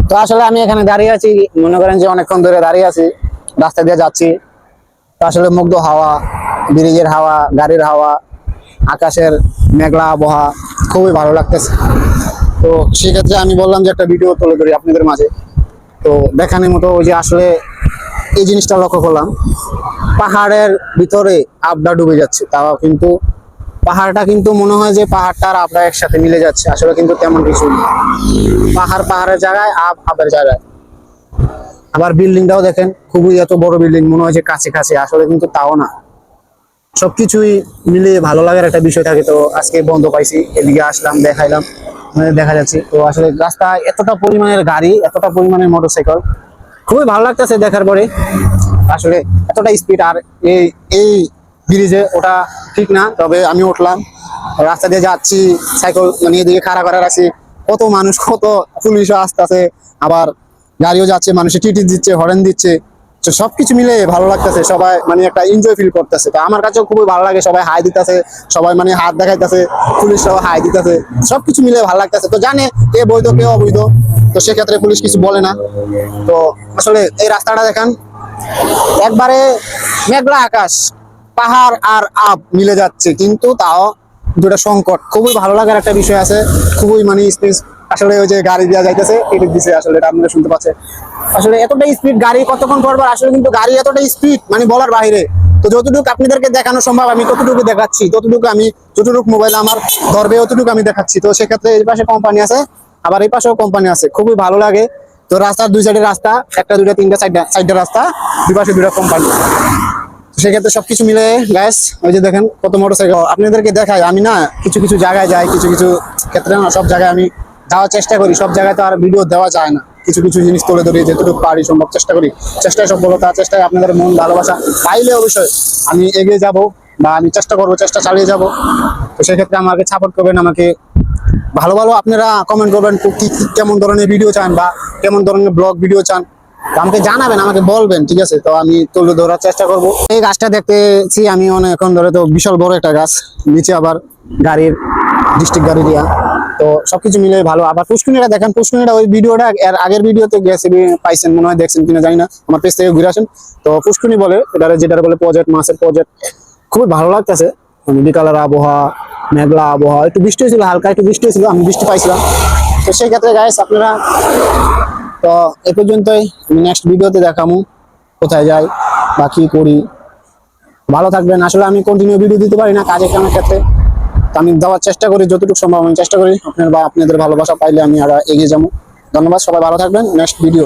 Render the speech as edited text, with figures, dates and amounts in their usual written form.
তো আসলে আমি এখানে দাঁড়িয়ে আছি, মনে করেন যে অনেকক্ষণ ধরে দাঁড়িয়ে আছি, রাস্তা দিয়ে যাচ্ছি। তো আসলে মুগ্ধ হাওয়া, ব্রিজের হাওয়া, গাড়ির হাওয়া, আকাশের মেঘলা আবহাওয়া খুবই ভালো লাগতেছে। তো সেক্ষেত্রে আমি বললাম যে একটা ভিডিও তুলে ধরি আপনাদের মাঝে। তো দেখানোর মতো ওই যে আসলে এই জিনিসটা লক্ষ্য করলাম, পাহাড়ের ভিতরে আবডা ডুবে যাচ্ছে, তাও কিন্তু পাহাড়টা কিন্তু মনে হয় যে পাহাড়টা আর আবডা একসাথে মিলে যাচ্ছে, আসলে কিন্তু তেমন কিছু না। পাহাড় পাহাড়ের জায়গায়, আবের জায়গায়। আবার বিল্ডিংটাও দেখেন, খুবই এত বড় বিল্ডিং, মনে হয় যে কাছে কাছে, আসলে কিন্তু তাও না। সবকিছুই মিলিয়ে ভালো লাগার একটা বিষয় থাকে। তো আজকে বন্ধ পাইছি, এদিকে আসলাম, দেখাইলাম, দেখা যাচ্ছে। তো আসলে রাস্তা এতটা পরিমাণের গাড়ি, এতটা পরিমাণের মোটরসাইকেল, খুবই ভালো লাগতেছে দেখার পরে। আসলে এতটা স্পিড, আর এই এই ব্রিজে ওটা ঠিক না, তবে আমি উঠলাম, রাস্তা দিয়ে যাচ্ছি, সাইকেল মানে এদিকে খাড়া করে রাখছি, কত মানুষ, কত পুলিশও আসতেছে, আবার গাড়িও যাচ্ছে, মানুষে টিটি দিচ্ছে, হরেন দিচ্ছে। তো সবকিছু মিলে ভালো লাগতেছে, সবাই মানে একটা এনজয় ফিল করতেছে। তো আমার কাছেও খুবই ভালো লাগে, সবাই হাই দিতেছে, সবাই মানে হাত দেখাইতেছে, পুলিশরাও হাই দিতেছে, সবকিছু মিলে ভালো লাগতেছে। তো জানে কে বৈধ কে অবৈধ, তো সেক্ষেত্রে পুলিশ কিছু বলে না। তো আসলে এই রাস্তাটা দেখেন, একবারে মেঘলা আকাশ, পাহাড় আর আপ মিলে যাচ্ছে, কিন্তু তাও দুটা সংকট, খুবই ভালো লাগার একটা বিষয় আছে। খুবই মানে স্পেস, আসলে ওই যে গাড়ি দেওয়া যাইতেছে, টিকিট দিছে, আসলে এটা আপনারা শুনতে পাচ্ছেন। আসলে এতটা স্পিড গাড়ি কতক্ষণ পরবার, আসলে কিন্তু গাড়ি এতটা স্পিড মানে বলার বাইরে। তো যতটুকু আপনাদেরকে দেখানো সম্ভব আমি ততটুকু দেখাচ্ছি, ততটুকু আমি যতটুকু মোবাইল আমার ধরবে অতটুকু আমি দেখাচ্ছি। তো সেক্ষেত্রে এই পাশে কোম্পানি আছে, আবার এই পাশেও কোম্পানি আছে, খুবই ভালো লাগে। তো রাস্তার দুই সাইডে রাস্তা, একটা দুইটা তিনটা সাইডে রাস্তা, দুই পাশে দুইটা কোম্পানি। সেক্ষেত্রে সবকিছু মিলে গ্যাস, ওই যে দেখেন কত মোটরসাইকেল, আপনাদেরকে দেখাই। আমি না কিছু কিছু জায়গায় যাই, কিছু কিছু ক্ষেত্রে না সব জায়গায় আমি যাওয়ার চেষ্টা করি, সব জায়গায় তো আর ভিডিও দেওয়া যায় না। কিছু কিছু জিনিস তুলে ধরি, যেটুকু পারি সম্ভব চেষ্টা করি। চেষ্টায় সফলতা, চেষ্টায় আপনাদের মন ভালোবাসা পাইলে অবশ্যই আমি এগিয়ে যাব, বা আমি চেষ্টা করবো, চেষ্টা চালিয়ে যাব। তো সেক্ষেত্রে আমাকে সাপোর্ট করবেন, আমাকে ভালো ভালো আপনারা কমেন্ট করবেন, কি কেমন ধরনের ভিডিও চান বা কেমন ধরনের ব্লগ ভিডিও চান, আমাকে জানাবেন, আমাকে বলবেন, ঠিক আছে? তো আমি তুলে ধরার চেষ্টা করব। এই গাছটা দেখতেছি আমি অনেকক্ষণ ধরে, তো বিশাল বড় একটা গাছ, নিচে আবার গাড়ির ডিস্ট্রিক্ট গাড়ি দিয়া। তো সবকিছু মিলে ভালো। আবার পুষ্কুনিটা দেখেন, পুষ্কুনিটা ওই ভিডিওটা এর আগের ভিডিওতে গেছে, পাইছেন মনে হয়, দেখছেন কিনা জানি না, আমার পেজ থেকে ঘুরে আসেন। তো পুষ্কুনি বলে এটা, যেটা বলে প্রজেক্ট, মাছের প্রজেক্ট, খুবই ভালো লাগতেছে। বিকালের আবহাওয়া, মেঘলা আবহাওয়া, একটু বৃষ্টি হয়েছিল, হালকা একটু বৃষ্টি হয়েছিল, আমি বৃষ্টি পাইছিলাম। তো সেই ক্ষেত্রে গাইস আপনারা, তো এ পর্যন্তই, আমি নেক্সট ভিডিওতে দেখাবো কোথায় যাই বা কি করি। ভালো থাকবেন। আসলে আমি কন্টিনিউ ভিডিও দিতে পারি না কাজের কামের ক্ষেত্রে, তো আমি দেওয়ার চেষ্টা করি, যতটুকু সম্ভব আমি চেষ্টা করি। আপনার বা আপনাদের ভালোবাসা পাইলে আমি আরো এগিয়ে যাবো। ধন্যবাদ, সবাই ভালো থাকবেন। Next video.